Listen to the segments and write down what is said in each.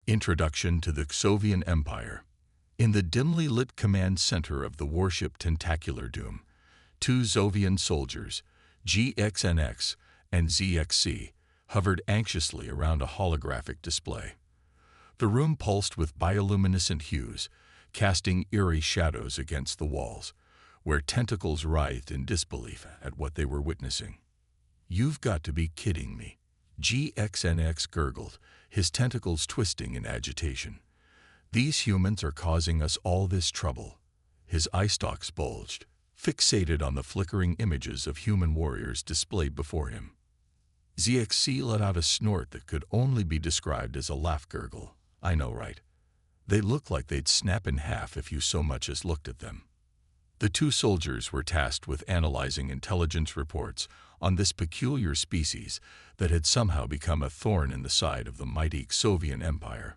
Introduction to the Xovian Empire. In the dimly lit command center of the warship Tentacular Doom, two Xovian soldiers, GXNX and ZXC, hovered anxiously around a holographic display. The room pulsed with bioluminescent hues, casting eerie shadows against the walls, where tentacles writhed in disbelief at what they were witnessing. "You've got to be kidding me," GXNX gurgled, his tentacles twisting in agitation. "These humans are causing us all this trouble." His eye stalks bulged, fixated on the flickering images of human warriors displayed before him. ZXC let out a snort that could only be described as a laugh gurgle. "I know, right? They look like they'd snap in half if you so much as looked at them." The two soldiers were tasked with analyzing intelligence reports on this peculiar species that had somehow become a thorn in the side of the mighty Xovian Empire.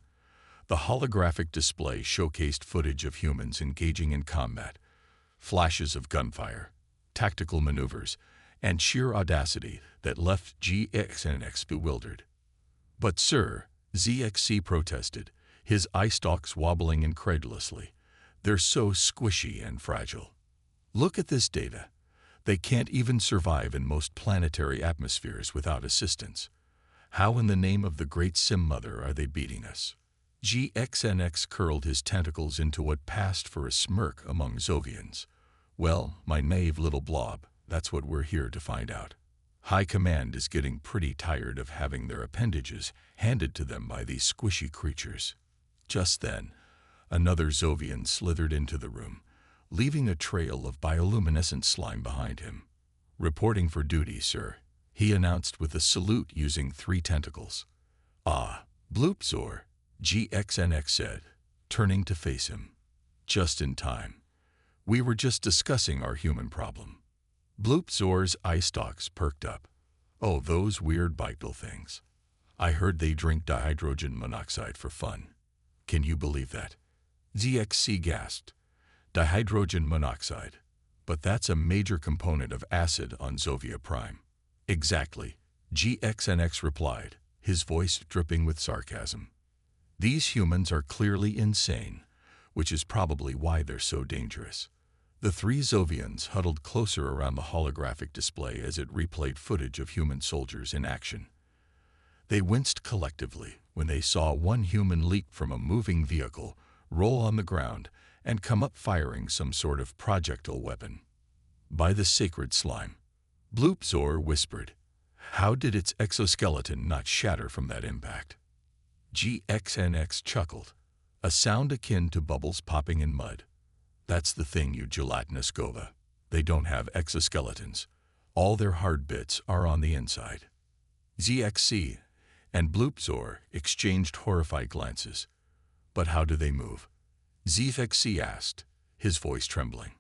The holographic display showcased footage of humans engaging in combat, flashes of gunfire, tactical maneuvers, and sheer audacity that left GXNX bewildered. "But sir," ZXC protested, his eye stalks wobbling incredulously, "they're so squishy and fragile. Look at this data. They can't even survive in most planetary atmospheres without assistance. How in the name of the great Sim Mother are they beating us?" GXNX curled his tentacles into what passed for a smirk among Xovians. "Well, my naive little blob, that's what we're here to find out. High Command is getting pretty tired of having their appendages handed to them by these squishy creatures." Just then, another Xovian slithered into the room, leaving a trail of bioluminescent slime behind him. "Reporting for duty, sir," he announced with a salute using 3 tentacles. "Ah, Bloopzor," GXNX said, turning to face him. "Just in time. We were just discussing our human problem." Bloopzor's eye stalks perked up. "Oh, those weird Beitel things. I heard they drink dihydrogen monoxide for fun." "Can you believe that?" ZXC gasped. "Dihydrogen monoxide. But that's a major component of acid on Zovia Prime." "Exactly," GXNX replied, his voice dripping with sarcasm. "These humans are clearly insane, which is probably why they're so dangerous." The 3 Xovians huddled closer around the holographic display as it replayed footage of human soldiers in action. They winced collectively when they saw one human leap from a moving vehicle, roll on the ground, and come up firing some sort of projectile weapon. "By the sacred slime," Bloopzor whispered. "How did its exoskeleton not shatter from that impact?" GXNX chuckled, a sound akin to bubbles popping in mud. "That's the thing, you gelatinous gova. They don't have exoskeletons. All their hard bits are on the inside." ZXC and Bloopzor exchanged horrified glances. "But how do they move?" ZXC asked, his voice trembling.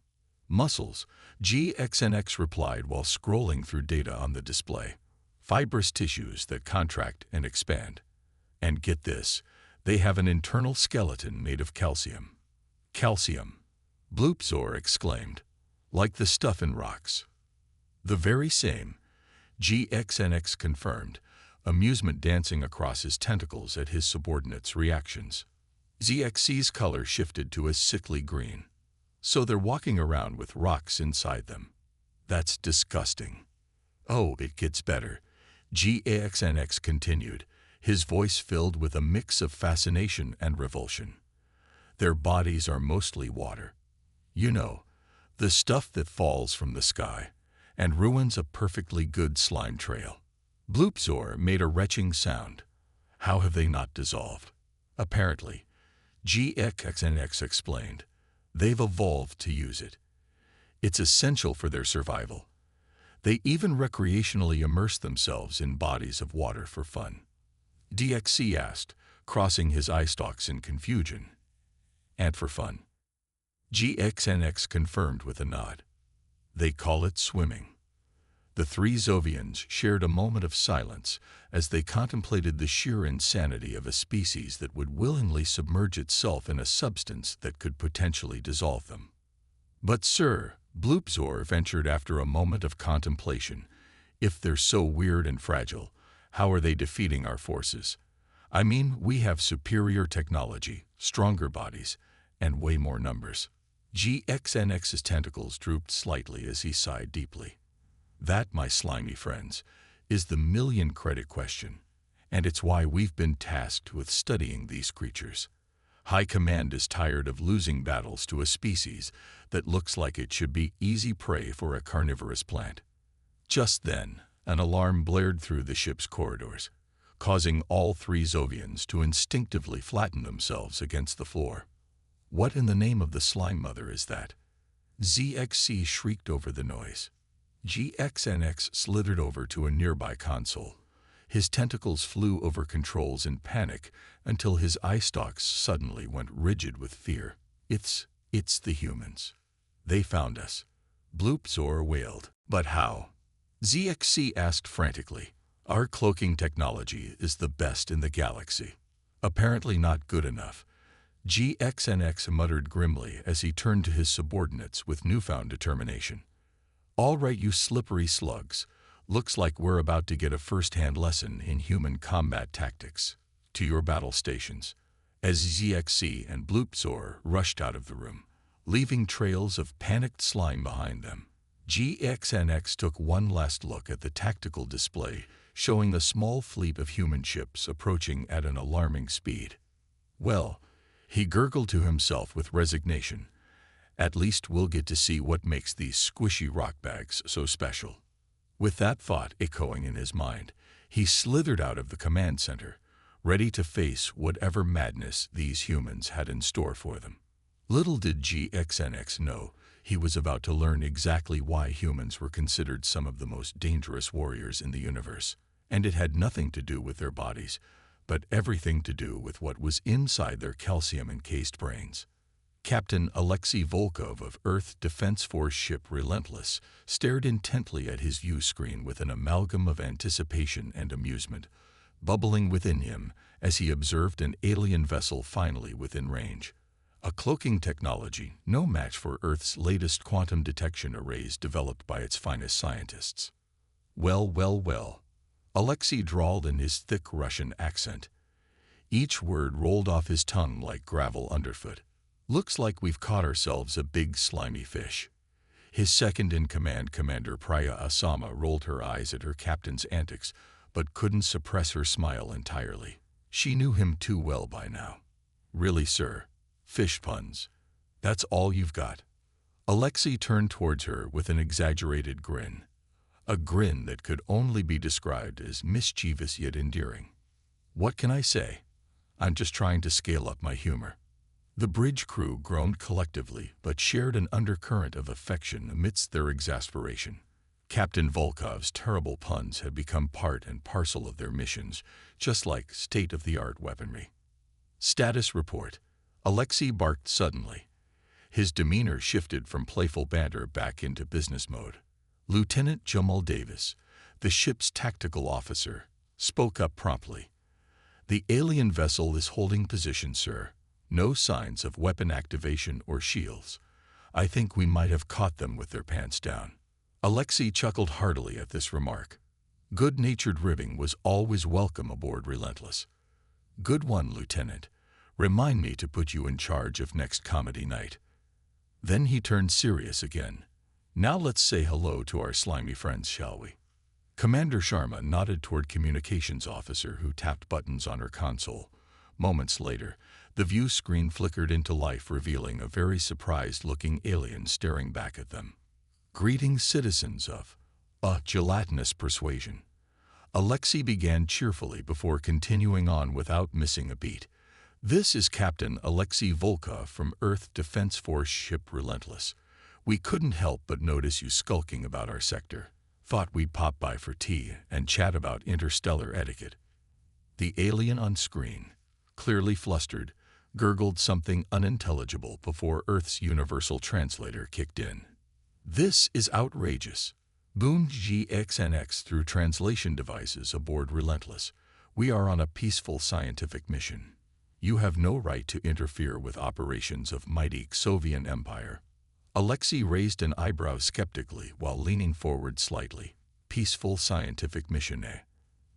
"Muscles," GXNX replied while scrolling through data on the display. "Fibrous tissues that contract and expand. And get this, they have an internal skeleton made of calcium." "Calcium," Bloopzor exclaimed, "like the stuff in rocks." "The very same," GXNX confirmed, amusement dancing across his tentacles at his subordinates' reactions. ZXC's color shifted to a sickly green. "So they're walking around with rocks inside them. That's disgusting." "Oh, it gets better," GXNX continued, his voice filled with a mix of fascination and revulsion. "Their bodies are mostly water. You know, the stuff that falls from the sky and ruins a perfectly good slime trail." Bloopzor made a retching sound. "How have they not dissolved?" "Apparently," GXNX explained, "they've evolved to use it. It's essential for their survival. They even recreationally immerse themselves in bodies of water for fun." DXC asked, crossing his eye stalks in confusion. "And for fun?" GXNX confirmed with a nod. "They call it swimming." The 3 Xovians shared a moment of silence as they contemplated the sheer insanity of a species that would willingly submerge itself in a substance that could potentially dissolve them. "But sir," Bloopzor ventured after a moment of contemplation, "if they're so weird and fragile, how are they defeating our forces? I mean, we have superior technology, stronger bodies, and way more numbers. GXNX's tentacles drooped slightly as he sighed deeply. That, my slimy friends, is the million-credit question, and it's why we've been tasked with studying these creatures. High Command is tired of losing battles to a species that looks like it should be easy prey for a carnivorous plant. Just then, an alarm blared through the ship's corridors, causing all three Zovians to instinctively flatten themselves against the floor. What in the name of the slime mother is that? ZXC shrieked over the noise. GXNX slithered over to a nearby console. His tentacles flew over controls in panic until his eye stalks suddenly went rigid with fear. It's the humans. They found us. Bloop Zor wailed. But how? ZXC asked frantically. Our cloaking technology is the best in the galaxy. Apparently not good enough. GXNX muttered grimly as he turned to his subordinates with newfound determination. All right, you slippery slugs. Looks like we're about to get a first-hand lesson in human combat tactics. To your battle stations. As ZXC and Bloop Zor rushed out of the room, leaving trails of panicked slime behind them. GXNX took one last look at the tactical display, showing a small fleet of human ships approaching at an alarming speed. Well, he gurgled to himself with resignation. At least we'll get to see what makes these squishy rock bags so special. With that thought echoing in his mind, he slithered out of the command center, ready to face whatever madness these humans had in store for them. Little did GXNX know he was about to learn exactly why humans were considered some of the most dangerous warriors in the universe, and it had nothing to do with their bodies, but everything to do with what was inside their calcium-encased brains. Captain Alexei Volkov of Earth Defense Force ship Relentless stared intently at his view screen with an amalgam of anticipation and amusement, bubbling within him as he observed an alien vessel finally within range. A cloaking technology no match for Earth's latest quantum detection arrays developed by its finest scientists. Well. Alexei drawled in his thick Russian accent. Each word rolled off his tongue like gravel underfoot. Looks like we've caught ourselves a big slimy fish. His second-in-command, Commander Priya Asama, rolled her eyes at her captain's antics, but couldn't suppress her smile entirely. She knew him too well by now. Really, sir? Fish puns. That's all you've got? Alexei turned towards her with an exaggerated grin. A grin that could only be described as mischievous yet endearing. What can I say? I'm just trying to scale up my humor. The bridge crew groaned collectively, but shared an undercurrent of affection amidst their exasperation. Captain Volkov's terrible puns had become part and parcel of their missions, just like state-of-the-art weaponry. Status report. Alexei barked suddenly. His demeanor shifted from playful banter back into business mode. Lieutenant Jamal Davis, the ship's tactical officer, spoke up promptly. The alien vessel is holding position, sir. No signs of weapon activation or shields. I think we might have caught them with their pants down. Alexei chuckled heartily at this remark. Good-natured ribbing was always welcome aboard Relentless. Good one, Lieutenant. Remind me to put you in charge of next comedy night. Then he turned serious again. Now let's say hello to our slimy friends, shall we? Commander Sharma nodded toward communications officer who tapped buttons on her console. Moments later, the view screen flickered into life, revealing a very surprised-looking alien staring back at them. Greetings, citizens of a gelatinous persuasion. Alexei began cheerfully before continuing on without missing a beat. This is Captain Alexei Volkov from Earth Defense Force ship Relentless. We couldn't help but notice you skulking about our sector. Thought we'd pop by for tea and chat about interstellar etiquette. The alien on screen, clearly flustered, gurgled something unintelligible before Earth's universal translator kicked in. This is outrageous. Boomed GXNX through translation devices aboard Relentless. We are on a peaceful scientific mission. You have no right to interfere with operations of mighty Soviet Empire. Alexei raised an eyebrow skeptically while leaning forward slightly. Peaceful scientific mission, eh?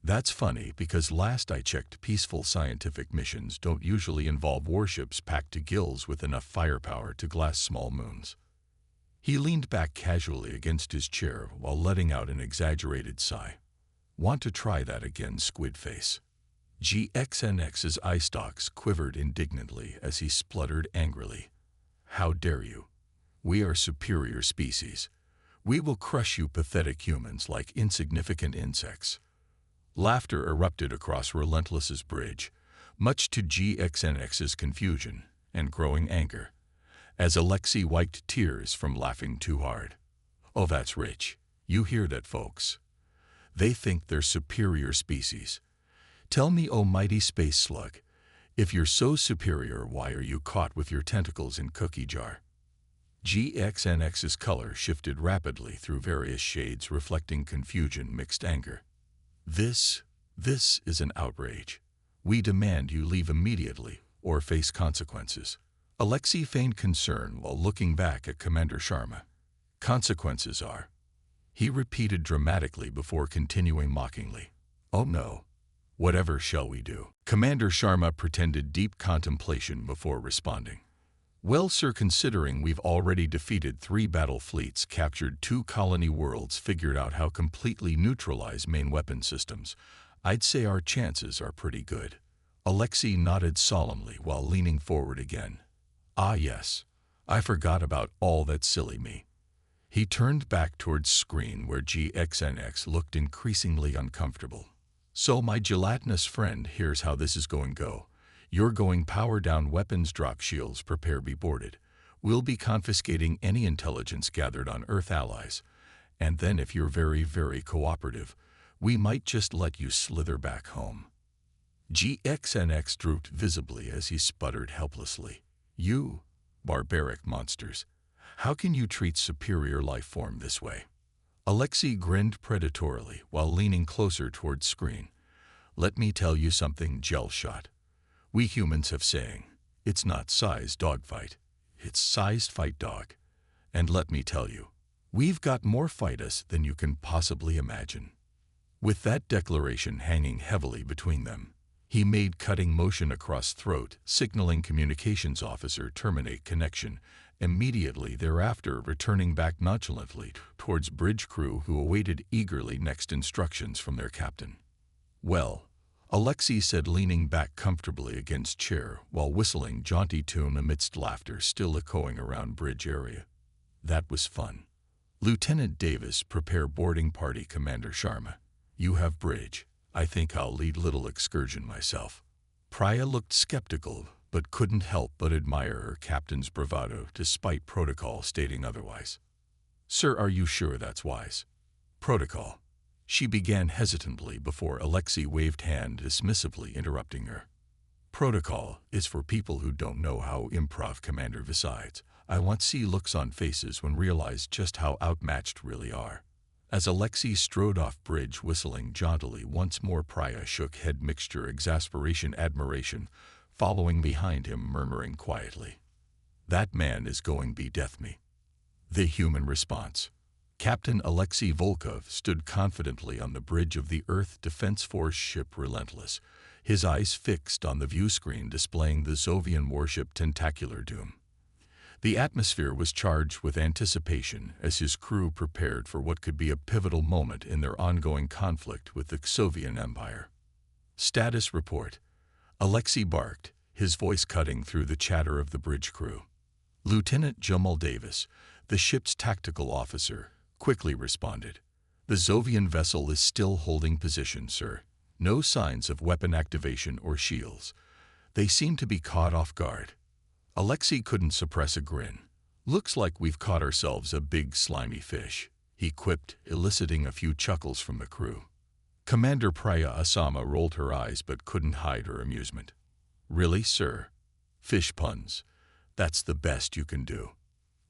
That's funny because last I checked, peaceful scientific missions don't usually involve warships packed to gills with enough firepower to glass small moons. He leaned back casually against his chair while letting out an exaggerated sigh. Want to try that again, squid face? GXNX's eye stalks quivered indignantly as he spluttered angrily. How dare you? We are superior species. We will crush you pathetic humans like insignificant insects. Laughter erupted across Relentless's bridge, much to GXNX's confusion and growing anger, as Alexei wiped tears from laughing too hard. Oh, that's rich. You hear that, folks? They think they're superior species. Tell me, oh mighty space slug, if you're so superior, why are you caught with your tentacles in cookie jar? GXNX's color shifted rapidly through various shades, reflecting confusion mixed anger. This is an outrage. We demand you leave immediately or face consequences. Alexei feigned concern while looking back at Commander Sharma. Consequences are, he repeated dramatically before continuing mockingly. Oh no. Whatever shall we do? Commander Sharma pretended deep contemplation before responding. Well, sir, considering we've already defeated 3 battle fleets, captured 2 colony worlds, figured out how completely neutralize main weapon systems, I'd say our chances are pretty good. Alexei nodded solemnly while leaning forward again. Ah yes, I forgot about all that, silly me. He turned back towards screen where GXNX looked increasingly uncomfortable. So my gelatinous friend, here's how this is going go. You're going power down weapons, drop shields, prepare, be boarded. We'll be confiscating any intelligence gathered on Earth allies. And then if you're very, very cooperative, we might just let you slither back home. GXNX drooped visibly as he sputtered helplessly. You, barbaric monsters, how can you treat superior life form this way? Alexei grinned predatorily while leaning closer towards screen. Let me tell you something, gel shot. We humans have saying, it's not size dogfight, it's sized fight dog. And let me tell you, we've got more fight us than you can possibly imagine. With that declaration hanging heavily between them, he made cutting motion across throat, signaling communications officer terminate connection, immediately thereafter returning back nonchalantly towards bridge crew who awaited eagerly next instructions from their captain. Well, Alexei said, leaning back comfortably against chair while whistling jaunty tune amidst laughter still echoing around bridge area. That was fun. Lieutenant Davis, prepare boarding party. Commander Sharma, you have bridge. I think I'll lead little excursion myself. Priya looked skeptical, but couldn't help but admire her captain's bravado despite protocol stating otherwise. Sir, are you sure that's wise? Protocol. She began hesitantly before Alexei waved hand dismissively, interrupting her. Protocol is for people who don't know how improv, Commander. Besides, I want to see looks on faces when realize just how outmatched really are. As Alexei strode off bridge whistling jauntily, once more Priya shook head, mixture exasperation, admiration, following behind him, murmuring quietly, that man is going be death me. The human response. Captain Alexei Volkov stood confidently on the bridge of the Earth Defense Force ship Relentless, his eyes fixed on the view screen displaying the Zovian warship Tentacular Doom. The atmosphere was charged with anticipation as his crew prepared for what could be a pivotal moment in their ongoing conflict with the Soviet Empire. Status report. Alexei barked, his voice cutting through the chatter of the bridge crew. Lieutenant Jamal Davis, the ship's tactical officer, quickly responded. The Zovian vessel is still holding position, sir. No signs of weapon activation or shields. They seem to be caught off guard. Alexei couldn't suppress a grin. Looks like we've caught ourselves a big slimy fish, he quipped, eliciting a few chuckles from the crew. Commander Priya Asama rolled her eyes but couldn't hide her amusement. Really, sir? Fish puns. That's the best you can do.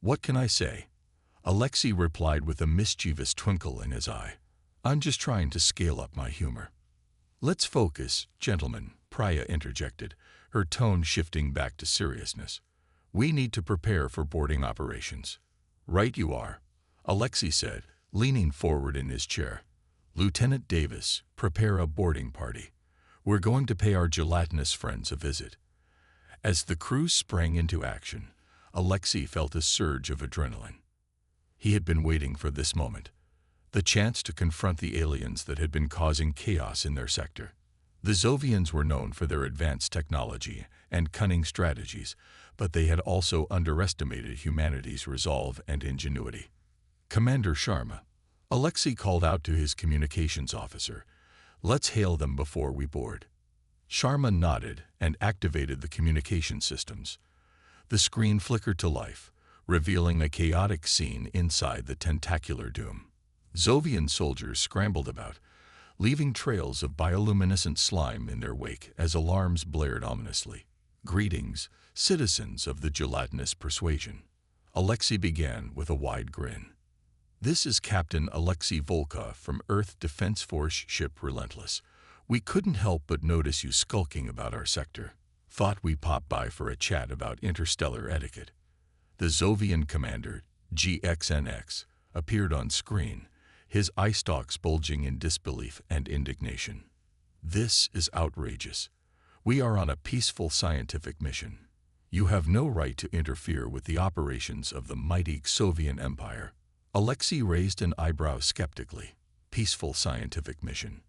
What can I say? Alexei replied with a mischievous twinkle in his eye. I'm just trying to scale up my humor. Let's focus, gentlemen, Priya interjected, her tone shifting back to seriousness. We need to prepare for boarding operations. Right you are, Alexei said, leaning forward in his chair. Lieutenant Davis, prepare a boarding party. We're going to pay our gelatinous friends a visit. As the crew sprang into action, Alexei felt a surge of adrenaline. He had been waiting for this moment, the chance to confront the aliens that had been causing chaos in their sector. The Zovians were known for their advanced technology and cunning strategies, but they had also underestimated humanity's resolve and ingenuity. Commander Sharma, Alexei called out to his communications officer, "Let's hail them before we board." Sharma nodded and activated the communication systems. The screen flickered to life, revealing a chaotic scene inside the tentacular dome. Zovian soldiers scrambled about, leaving trails of bioluminescent slime in their wake as alarms blared ominously. "Greetings, citizens of the gelatinous persuasion." Alexei began with a wide grin. "This is Captain Alexei Volkov from Earth Defense Force ship Relentless. We couldn't help but notice you skulking about our sector. Thought we'd pop by for a chat about interstellar etiquette." The Zovian commander, GXNX, appeared on screen, his eye stalks bulging in disbelief and indignation. "This is outrageous. We are on a peaceful scientific mission. You have no right to interfere with the operations of the mighty Soviet Empire." Alexei raised an eyebrow skeptically. "Peaceful scientific mission?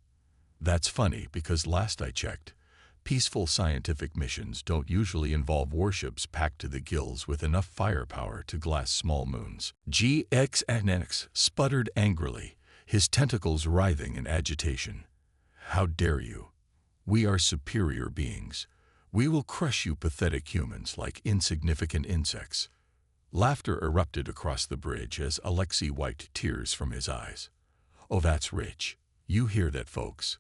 That's funny because last I checked, peaceful scientific missions don't usually involve warships packed to the gills with enough firepower to glass small moons." GXNX sputtered angrily, his tentacles writhing in agitation. "How dare you? We are superior beings. We will crush you pathetic humans like insignificant insects." Laughter erupted across the bridge as Alexei wiped tears from his eyes. "Oh, that's rich. You hear that, folks?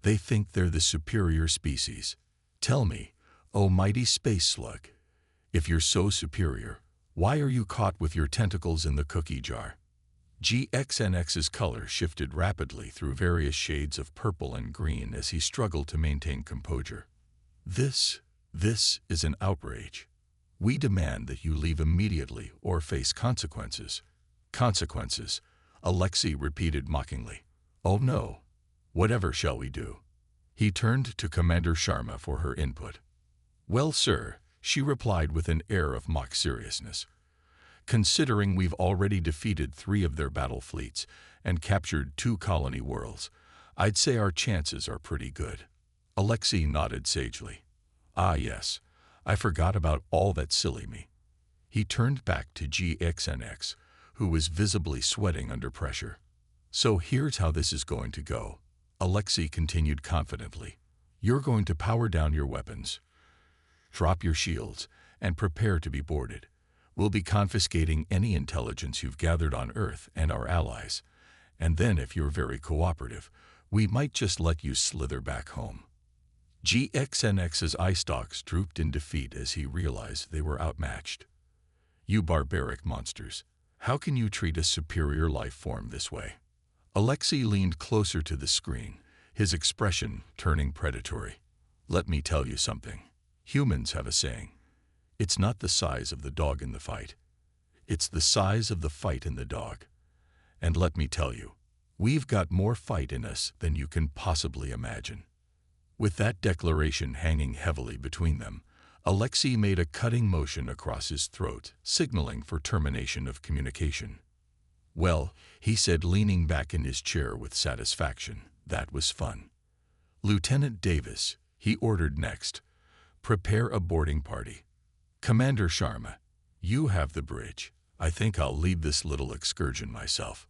They think they're the superior species. Tell me, oh mighty space slug, if you're so superior, why are you caught with your tentacles in the cookie jar?" GXNX's color shifted rapidly through various shades of purple and green as he struggled to maintain composure. This is an outrage. We demand that you leave immediately or face consequences." "Consequences," Alexei repeated mockingly. "Oh no. Whatever shall we do?" He turned to Commander Sharma for her input. "Well, sir," she replied with an air of mock seriousness, "considering we've already defeated 3 of their battle fleets and captured 2 colony worlds, I'd say our chances are pretty good." Alexei nodded sagely. "Ah yes, I forgot about all that, silly me." He turned back to GXNX, who was visibly sweating under pressure. "So here's how this is going to go," Alexei continued confidently. "You're going to power down your weapons, drop your shields, and prepare to be boarded. We'll be confiscating any intelligence you've gathered on Earth and our allies, and then if you're very cooperative, we might just let you slither back home." GXNX's eye stalks drooped in defeat as he realized they were outmatched. "You barbaric monsters. How can you treat a superior life form this way?" Alexei leaned closer to the screen, his expression turning predatory. "Let me tell you something. Humans have a saying. It's not the size of the dog in the fight. It's the size of the fight in the dog. And let me tell you, we've got more fight in us than you can possibly imagine." With that declaration hanging heavily between them, Alexei made a cutting motion across his throat, signaling for termination of communication. "Well," he said, leaning back in his chair with satisfaction, "that was fun. Lieutenant Davis," he ordered next, "prepare a boarding party. Commander Sharma, you have the bridge. I think I'll lead this little excursion myself."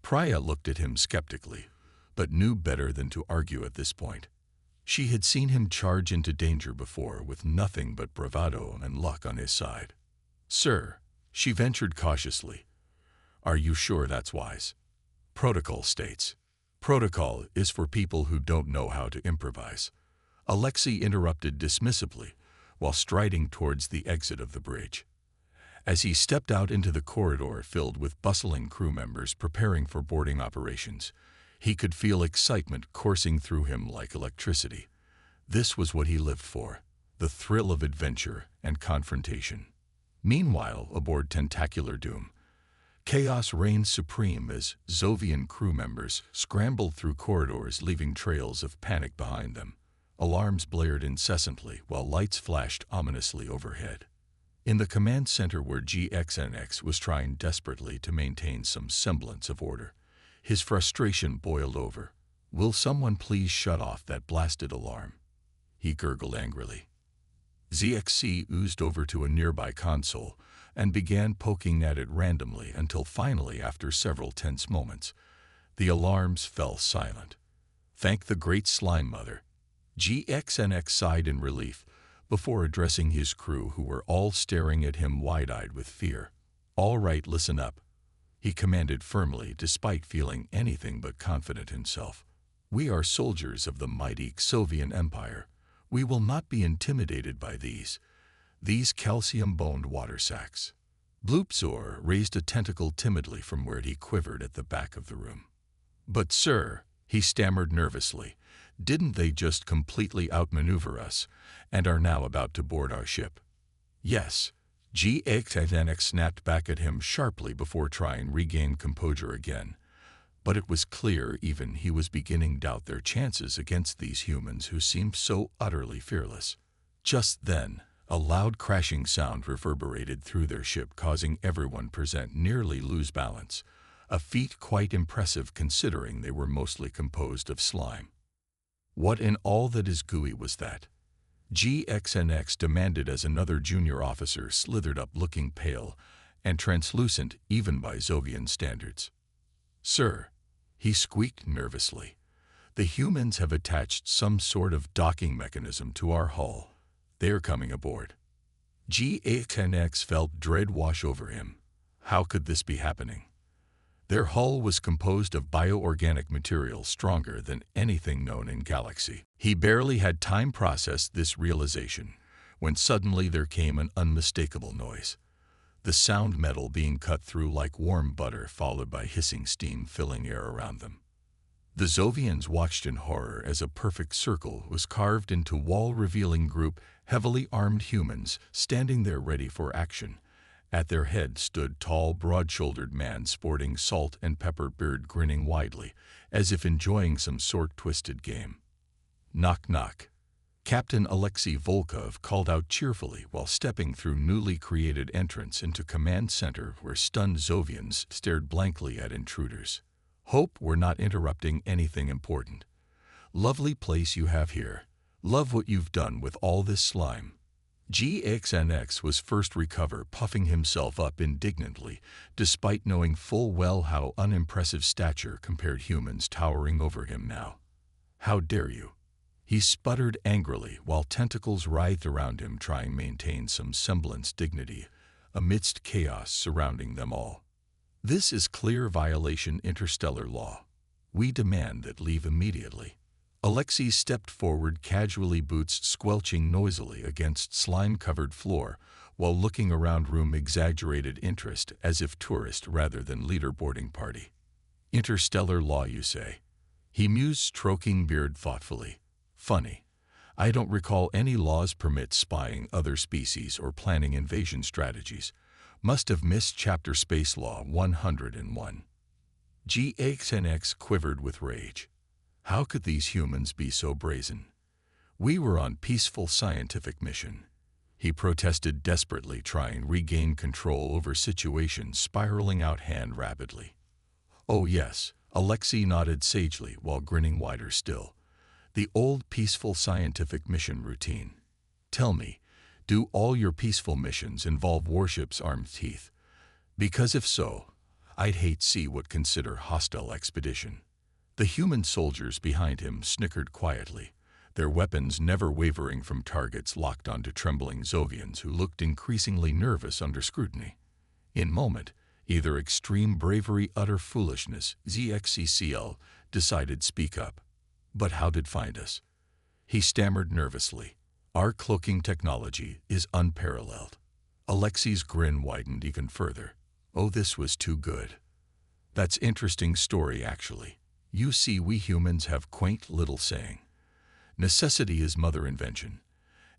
Priya looked at him skeptically, but knew better than to argue at this point. She had seen him charge into danger before with nothing but bravado and luck on his side. "Sir," she ventured cautiously, "are you sure that's wise? Protocol states." "Protocol is for people who don't know how to improvise," Alexei interrupted dismissively while striding towards the exit of the bridge. As he stepped out into the corridor filled with bustling crew members preparing for boarding operations, he could feel excitement coursing through him like electricity. This was what he lived for, the thrill of adventure and confrontation. Meanwhile, aboard Tentacular Doom, Chaos reigned supreme as Zovian crew members scrambled through corridors, leaving trails of panic behind them. Alarms blared incessantly while lights flashed ominously overhead. In the command center where GXNX was trying desperately to maintain some semblance of order, his frustration boiled over. "Will someone please shut off that blasted alarm?" he gurgled angrily. ZXC oozed over to a nearby console and began poking at it randomly until finally, after several tense moments, the alarms fell silent. "Thank the great slime mother." GXNX sighed in relief before addressing his crew, who were all staring at him wide-eyed with fear. "All right, listen up," he commanded firmly, despite feeling anything but confident himself. "We are soldiers of the mighty Xovian Empire. We will not be intimidated by these calcium-boned water sacks." Bloopzor raised a tentacle timidly from where he quivered at the back of the room. "But sir," he stammered nervously, "didn't they just completely outmaneuver us and are now about to board our ship?" "Yes," GXNX snapped back at him sharply before trying to regain composure again. But it was clear even he was beginning to doubt their chances against these humans who seemed so utterly fearless. Just then, a loud crashing sound reverberated through their ship, causing everyone present nearly lose balance, a feat quite impressive considering they were mostly composed of slime. "What in all that is gooey was that?" GXNX demanded as another junior officer slithered up, looking pale and translucent even by Zovian standards. "Sir," he squeaked nervously, "the humans have attached some sort of docking mechanism to our hull. They are coming aboard." GXNX felt dread wash over him. How could this be happening? Their hull was composed of bioorganic material stronger than anything known in galaxy. He barely had time process this realization when suddenly there came an unmistakable noise. The sound metal being cut through like warm butter, followed by hissing steam filling air around them. The Zovians watched in horror as a perfect circle was carved into wall, revealing group heavily armed humans standing there ready for action. At their head stood tall, broad-shouldered man sporting salt and pepper beard, grinning widely, as if enjoying some sort twisted game. "Knock knock." Captain Alexei Volkov called out cheerfully while stepping through newly created entrance into command center where stunned Zovians stared blankly at intruders. "Hope we're not interrupting anything important. Lovely place you have here. Love what you've done with all this slime." GXNX was first recover, puffing himself up indignantly, despite knowing full well how unimpressive stature compared humans towering over him now. "How dare you?" he sputtered angrily while tentacles writhed around him, trying to maintain some semblance dignity amidst chaos surrounding them all. "This is clear violation interstellar law. We demand that leave immediately." Alexei stepped forward casually, boots squelching noisily against slime-covered floor, while looking around room, exaggerated interest as if tourist rather than leaderboarding party. "Interstellar law, you say?" he mused, stroking beard thoughtfully. "Funny. I don't recall any laws permit spying other species or planning invasion strategies. Must have missed chapter Space Law 101. GXNX quivered with rage. How could these humans be so brazen? "We were on peaceful scientific mission," he protested desperately, trying to regain control over situations spiraling out hand rapidly. "Oh yes," Alexei nodded sagely while grinning wider still. "The old peaceful scientific mission routine. Tell me, do all your peaceful missions involve warships' armed teeth? Because if so, I'd hate see what consider hostile expedition." The human soldiers behind him snickered quietly, their weapons never wavering from targets locked onto trembling Zovians who looked increasingly nervous under scrutiny. In moment, either extreme bravery, utter foolishness, ZXCCL decided speak up. "But how did find us?" he stammered nervously. "Our cloaking technology is unparalleled." Alexei's grin widened even further. "Oh, this was too good. That's interesting story actually. You see, we humans have quaint little saying. Necessity is mother invention.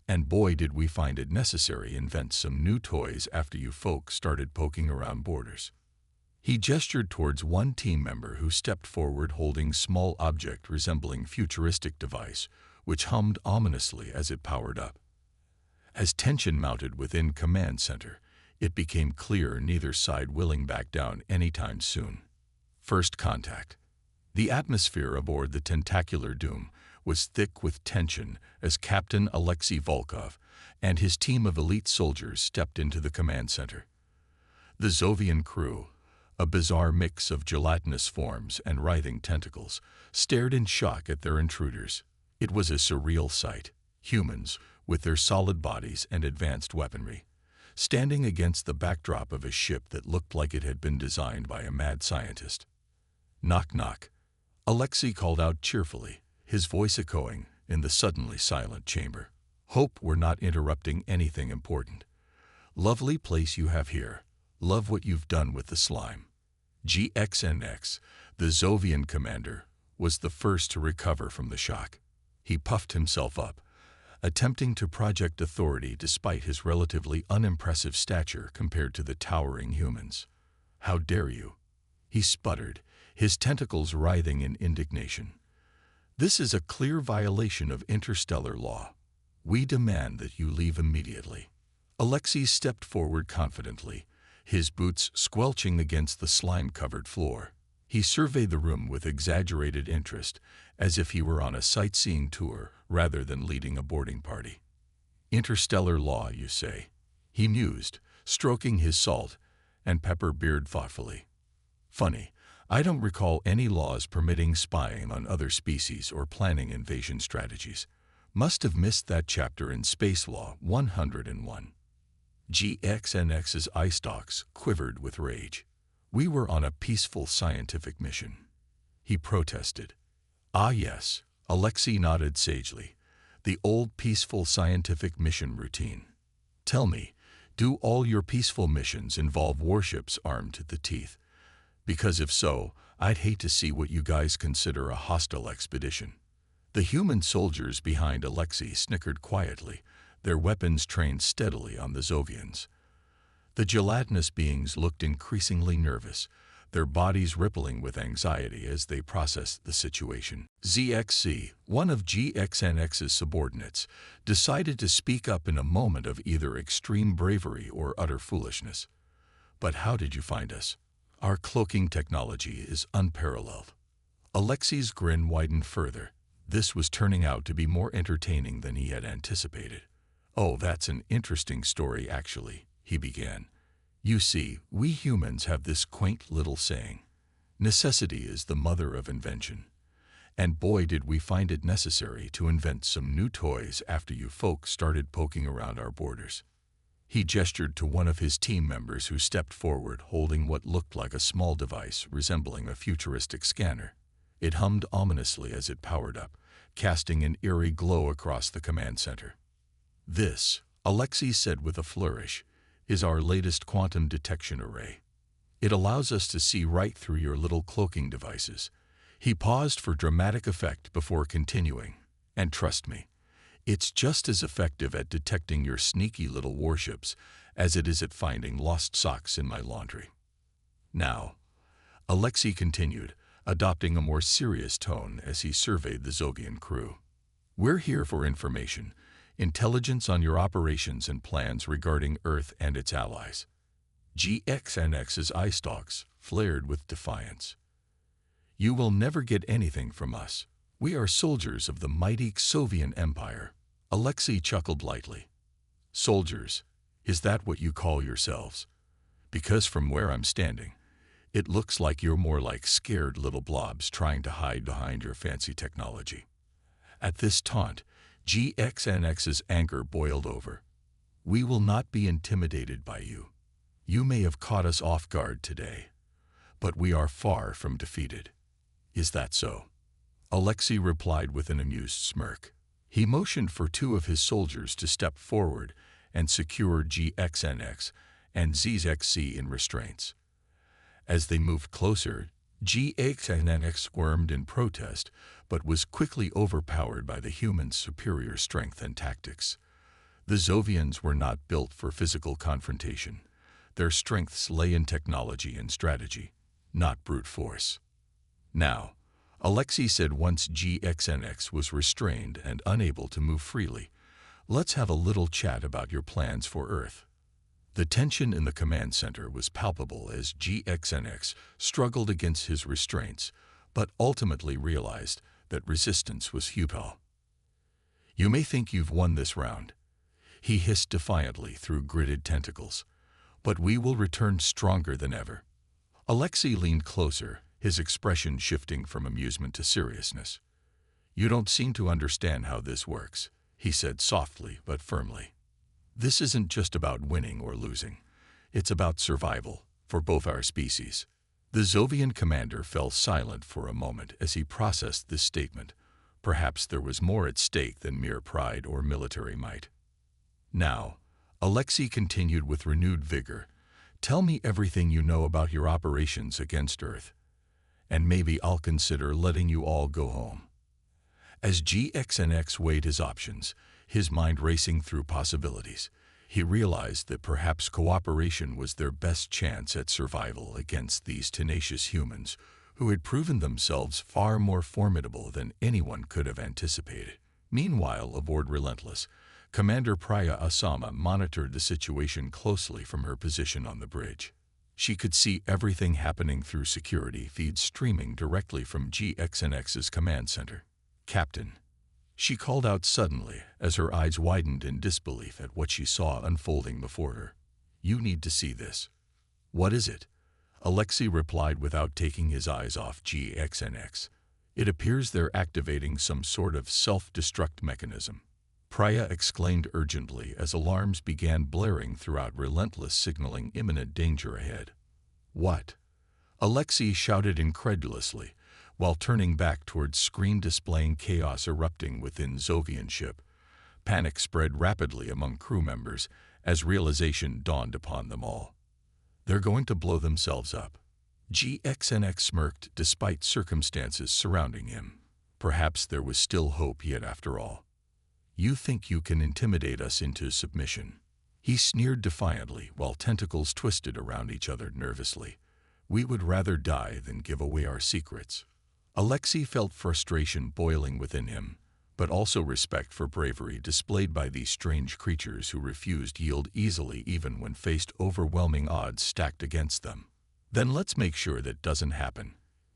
And boy did we find it necessary invent some new toys after you folks started poking around borders." He gestured towards one team member who stepped forward holding small object resembling futuristic device, which hummed ominously as it powered up. As tension mounted within command center, it became clear neither side willing back down anytime soon. First contact. The atmosphere aboard the tentacular Doom was thick with tension as Captain Alexei Volkov and his team of elite soldiers stepped into the command center. The Zovian crew, a bizarre mix of gelatinous forms and writhing tentacles, stared in shock at their intruders. It was a surreal sight. Humans, with their solid bodies and advanced weaponry, standing against the backdrop of a ship that looked like it had been designed by a mad scientist. Knock, knock. Alexei called out cheerfully, his voice echoing in the suddenly silent chamber. Hope we're not interrupting anything important. Lovely place you have here. Love what you've done with the slime. GXNX, the Zovian commander, was the first to recover from the shock. He puffed himself up, attempting to project authority despite his relatively unimpressive stature compared to the towering humans. How dare you? He sputtered, his tentacles writhing in indignation. This is a clear violation of interstellar law. We demand that you leave immediately. Alexei stepped forward confidently, his boots squelching against the slime-covered floor. He surveyed the room with exaggerated interest, as if he were on a sightseeing tour rather than leading a boarding party. Interstellar law, you say? He mused, stroking his salt and pepper beard thoughtfully. Funny, I don't recall any laws permitting spying on other species or planning invasion strategies. Must have missed that chapter in Space Law 101. GXNX's eye stalks quivered with rage. We were on a peaceful scientific mission. He protested. Ah yes, Alexei nodded sagely. The old peaceful scientific mission routine. Tell me, do all your peaceful missions involve warships armed to the teeth? Because if so, I'd hate to see what you guys consider a hostile expedition. The human soldiers behind Alexei snickered quietly, their weapons trained steadily on the Zovians. The gelatinous beings looked increasingly nervous, their bodies rippling with anxiety as they processed the situation. ZXC, one of GXNX's subordinates, decided to speak up in a moment of either extreme bravery or utter foolishness. But how did you find us? Our cloaking technology is unparalleled. Alexei's grin widened further. This was turning out to be more entertaining than he had anticipated. Oh, that's an interesting story, actually, he began. You see, we humans have this quaint little saying, necessity is the mother of invention. And boy did we find it necessary to invent some new toys after you folks started poking around our borders. He gestured to one of his team members who stepped forward holding what looked like a small device resembling a futuristic scanner. It hummed ominously as it powered up, casting an eerie glow across the command center. This, Alexei said with a flourish, is our latest quantum detection array. It allows us to see right through your little cloaking devices. He paused for dramatic effect before continuing. And trust me, it's just as effective at detecting your sneaky little warships as it is at finding lost socks in my laundry. Now, Alexei continued, adopting a more serious tone as he surveyed the Zovian crew. We're here for information, intelligence on your operations and plans regarding Earth and its allies. GXNX's eye stalks flared with defiance. You will never get anything from us. We are soldiers of the mighty Xovian Empire. Alexei chuckled lightly. Soldiers, is that what you call yourselves? Because from where I'm standing, it looks like you're more like scared little blobs trying to hide behind your fancy technology. At this taunt, GXNX's anger boiled over. We will not be intimidated by you. You may have caught us off guard today, but we are far from defeated. Is that so? Alexei replied with an amused smirk. He motioned for two of his soldiers to step forward and secure GXNX and ZXC in restraints. As they moved closer, GXNX squirmed in protest, but was quickly overpowered by the humans' superior strength and tactics. The Zovians were not built for physical confrontation. Their strengths lay in technology and strategy, not brute force. Now, Alexei said once GXNX was restrained and unable to move freely, let's have a little chat about your plans for Earth. The tension in the command center was palpable as GXNX struggled against his restraints, but ultimately realized that resistance was futile. You may think you've won this round, he hissed defiantly through gritted tentacles, but we will return stronger than ever. Alexei leaned closer, his expression shifting from amusement to seriousness. You don't seem to understand how this works, he said softly but firmly. This isn't just about winning or losing. It's about survival for both our species. The Zovian commander fell silent for a moment as he processed this statement. Perhaps there was more at stake than mere pride or military might. Now, Alexei continued with renewed vigor. Tell me everything you know about your operations against Earth, and maybe I'll consider letting you all go home. As GXNX weighed his options, his mind racing through possibilities, he realized that perhaps cooperation was their best chance at survival against these tenacious humans who had proven themselves far more formidable than anyone could have anticipated. Meanwhile, aboard Relentless, Commander Priya Asama monitored the situation closely from her position on the bridge. She could see everything happening through security feeds streaming directly from GXNX's command center. Captain, she called out suddenly as her eyes widened in disbelief at what she saw unfolding before her. You need to see this. What is it? Alexei replied without taking his eyes off GXNX. It appears they're activating some sort of self-destruct mechanism. Priya exclaimed urgently as alarms began blaring throughout Relentless, signaling imminent danger ahead. What? Alexei shouted incredulously, while turning back towards screen displaying chaos erupting within Zovian ship. Panic spread rapidly among crew members as realization dawned upon them all. They're going to blow themselves up. GXNX smirked despite circumstances surrounding him. Perhaps there was still hope yet after all. You think you can intimidate us into submission? He sneered defiantly while tentacles twisted around each other nervously. We would rather die than give away our secrets. Alexei felt frustration boiling within him, but also respect for bravery displayed by these strange creatures who refused yield easily even when faced overwhelming odds stacked against them. Then let's make sure that doesn't happen,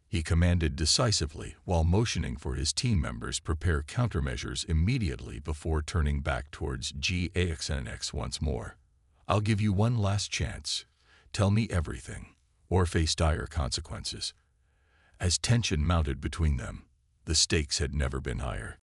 he commanded decisively while motioning for his team members prepare countermeasures immediately before turning back towards GXNX once more. I'll give you one last chance. Tell me everything, or face dire consequences. As tension mounted between them, the stakes had never been higher.